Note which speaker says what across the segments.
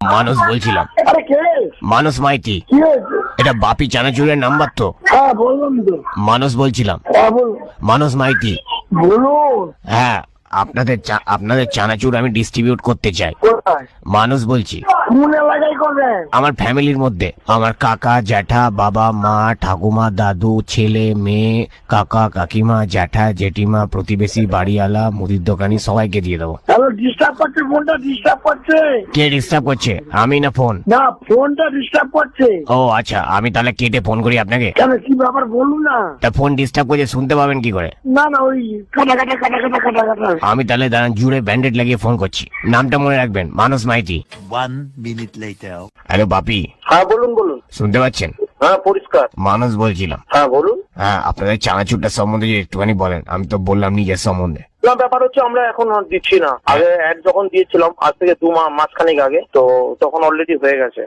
Speaker 1: মানুষ বলছিলাম।
Speaker 2: আরে কে?
Speaker 1: মানুষ মাইতি।
Speaker 2: কি হয়েছে?
Speaker 1: এটা বাপি চানাচুরের নাম্বার তো?
Speaker 2: হ্যাঁ বললাম তো।
Speaker 1: মানুষ বলছিলাম।
Speaker 2: হ্যাঁ বলুন।
Speaker 1: মানুষ মাইতি।
Speaker 2: বলুন।
Speaker 1: হ্যাঁ, আপনাদের চানাচুর আমি ডিস্ট্রিবিউট করতে চাই।
Speaker 2: কোথায়?
Speaker 1: মানুষ বলছি।
Speaker 2: কোন এলাকায় করবেন?
Speaker 1: আমার ফ্যামিলির মধ্যে আমার কাকা জ্যাঠা বাবা মা ঠাকুমা দাদু ছেলে মেয়ে কাকা কাকিমা জ্যাঠা জেঠিমা প্রতিবেশী বাড়িওয়ালা মুদির দোকানি সবাইকে দিয়ে দেবো।
Speaker 2: হ্যালো, ডিস্টার্ব করছে, ফোনটা ডিস্টার্ব করছে।
Speaker 1: কে ডিস্টার্ব করছে? আমি না ফোন?
Speaker 2: না, ফোনটা ডিস্টার্ব করছে।
Speaker 1: ও আচ্ছা, আমি তাহলে কেটে ফোন করি আপনাকে।
Speaker 2: কেন, কি ব্যাপার বলুন না।
Speaker 1: তা ফোন ডিস্টার্ব করছে, শুনতে পাবেন কি করে?
Speaker 2: না না, ওই কাটা কাটা কাটা কাটা কাটা কাটা।
Speaker 1: আমি তাহলে দাঁড়ান, জুড়ে ব্যান্ডেড লাগিয়ে ফোন করছি। নামটা মনে রাখবেন, মানুষ মাইতি।
Speaker 3: 1 minute later.
Speaker 1: হ্যালো বাপি,
Speaker 2: হ্যাঁ বলুন বলুন।
Speaker 1: শুনতে পাচ্ছেন?
Speaker 2: হ্যাঁ পরিষ্কার।
Speaker 1: মানুষ বলছিলাম।
Speaker 2: হ্যাঁ বলুন।
Speaker 1: হ্যাঁ, আপনাদের চানাচুরটা সম্বন্ধে যদি একটুখানি বলেন। আমি তো বললাম নিজের সম্বন্ধে।
Speaker 4: না, ব্যাপার হচ্ছে আমরা এখন আর দিচ্ছি না। আগে অ্যাড যখন দিয়েছিলাম আজ থেকে 2 মাসখানেক আগে, তো তখন অলরেডি হয়ে গেছে।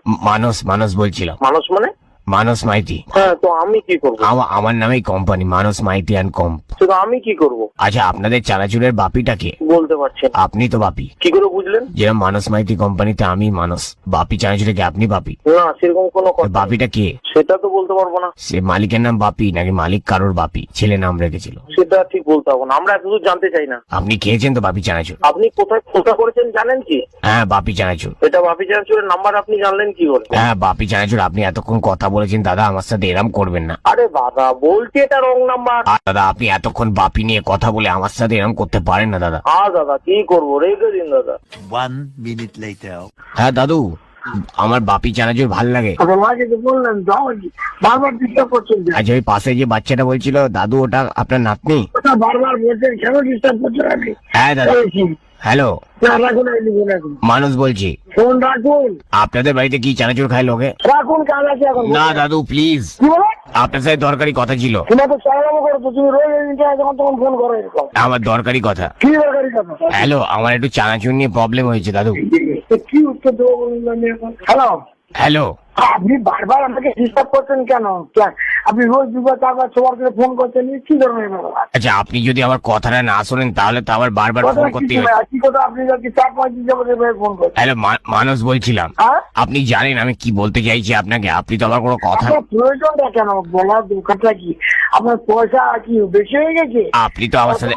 Speaker 1: মানুষ বলছিলাম।
Speaker 4: মানুষ মানে?
Speaker 1: মানুষ মাইতি।
Speaker 4: হ্যাঁ, তো আমি কি করবো?
Speaker 1: আমার নামেই কোম্পানি, মানুষ মাইতি অ্যান্ড কম্প।
Speaker 4: শুধু আমি কি করবো?
Speaker 1: আচ্ছা, আপনাদের চানাচুরের বাপিটাকে?
Speaker 4: বলতে পারছেন?
Speaker 1: আপনি তো বাপি।
Speaker 4: কি করে বুঝলেন?
Speaker 1: যেরকম মানুষ মাইতি কোম্পানিতে আমি মানুষ, বাপি চানাচুরে কি আপনি বাপি?
Speaker 4: না, সেরকম কোনো কথা নেই।
Speaker 1: বাপিটা কে?
Speaker 4: সেটা তো বলতে পারবো না।
Speaker 1: সে মালিকের নাম বাপি নাকি মালিক কারোর বাপি ছেলে নাম রেখেছিল?
Speaker 4: সেটা ঠিক বলতে পারবো না, আমরা এতদূর জানতে চাই না।
Speaker 1: আপনি খেয়েছেন তো বাপি চানাচুর?
Speaker 4: আপনি কোথায় ফোনটা করেছেন জানেন কি?
Speaker 1: হ্যাঁ, বাপি চানাচুর।
Speaker 4: এটা বাপি চানাচুরের নাম্বার আপনি জানলেন কি করে?
Speaker 1: হ্যাঁ, বাপি চানাচুর। আপনি এতক্ষণ কথা বলেছেন দাদা, আমার সাথে এরম করবেন না।
Speaker 4: আরে দাদা, বলছি এটা রং নাম্বার।
Speaker 1: আর দাদা, আপনি এতক্ষণ বাপি নিয়ে কথা বলে আমার সাথে এরম করতে পারেন না দাদা।
Speaker 4: দাদা কি করবো, রেখে দিন দাদা।
Speaker 3: 1 minute later.
Speaker 1: হ্যাঁ দাদু, আমার বাপি চানাচুর ভাল লাগে।
Speaker 2: আপনার মাকে তো বললেন যাও, বারবার ডিস্টার্ব করছেন কেন?
Speaker 1: আচ্ছা, ওই পাশে যে বাচ্চাটা বলছিল দাদু, ওটা আপনার নাতনি?
Speaker 2: ওটা বারবার বলছেন, কেন ডিস্টার্ব করছেন আপনি?
Speaker 1: হ্যাঁ দাদা। হ্যালো,
Speaker 2: না রাখুন, লিখুন রাখুন।
Speaker 1: মানুষ বলছি।
Speaker 2: ফোন রাখুন।
Speaker 1: আপনাদের বাড়িতে কি চানাচুর খায় লোকে?
Speaker 2: রাখুন, কাজ আছে এখন।
Speaker 1: না দাদু প্লিজ,
Speaker 2: কি বলো?
Speaker 1: আপনার সাথে দরকারি কথা ছিল।
Speaker 2: তোমার তো চালানো করছো, তুমি রোজ ইন্টারনেট যখন তখন ফোন করো এরকম।
Speaker 1: আমার দরকারি কথা।
Speaker 2: কি দরকারি কথা?
Speaker 1: হ্যালো, আমার একটু চানাচুর নিয়ে প্রবলেম হয়েছে দাদু।
Speaker 2: তো কি উত্তর দেবো বলুন আমি এখন? Hello,
Speaker 1: hello.
Speaker 2: আপনি বারবার আমাকে ডিস্টার্ব করছেন কেন? আপনি রোজ 2-4 সবার করে ফোন করছেন, কি ধরনের ব্যাপার?
Speaker 1: আচ্ছা, আপনি যদি আমার কথাটা না শোনেন তাহলে তো আবার বারবার ফোন করতে হবে।
Speaker 2: কি কথা? আপনি যদি 4-5 দিন যাবত ফোন করছেন।
Speaker 1: হ্যালো, মানুষ বলছিলাম।
Speaker 2: হ্যাঁ?
Speaker 1: আপনি জানেন আমি কি বলতে চাইছি আপনাকে? আপনি তো আমার কোনো কথা,
Speaker 2: আপনার প্রয়োজনটা কেন? বলার দরকারটা কি? আপনার পয়সা কি বেশি হয়ে গেছে?
Speaker 1: আপনি তো আমার সাথে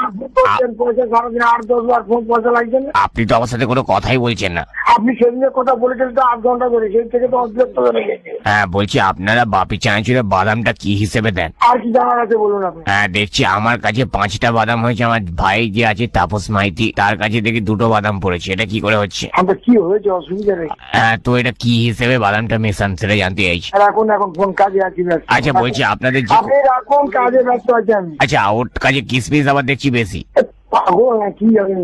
Speaker 2: পয়সা সারাদিন 8-10 বার ফোন পয়সা লাগছে না।
Speaker 1: আপনি তো আমার সাথে কোনো কথাই বলছেন না।
Speaker 2: আপনি সেদিনের কথা বলেছেন তো 8 ঘন্টা ধরে, সেই থেকে তো অবিরক্ত হয়ে গেছে।
Speaker 1: হ্যাঁ, বলছি আপনারা বাপি চানাচুরে বাদামটা কি হিসেবে দেন?
Speaker 2: আর কি জানার আছে বলুন আপনি?
Speaker 1: হ্যাঁ, দেখছি আমার কাছে 5টা বাদাম হয়েছে। আমার ভাই যে আছে তাপস মাইতি, তার কাছে দেখি 2টো বাদাম পড়েছে। এটা কি করে হচ্ছে?
Speaker 2: আমাদের কি হয়েছে, অসুবিধা নেই।
Speaker 1: হ্যাঁ, তো এটা কি হিসেবে বাদামটা মেশান সেটা জানতে চাইছি।
Speaker 2: রাখুন, এখন ফোন কাজে আছি, ব্যস্ত।
Speaker 1: আচ্ছা, বলছি আপনাদের যে,
Speaker 2: আপনি রাখুন, কাজে ব্যস্ত আছি আমি।
Speaker 1: আচ্ছা ওর কাছে কিসমিস আবার দেখছি বেশি।
Speaker 2: পাগল না কি জানেন?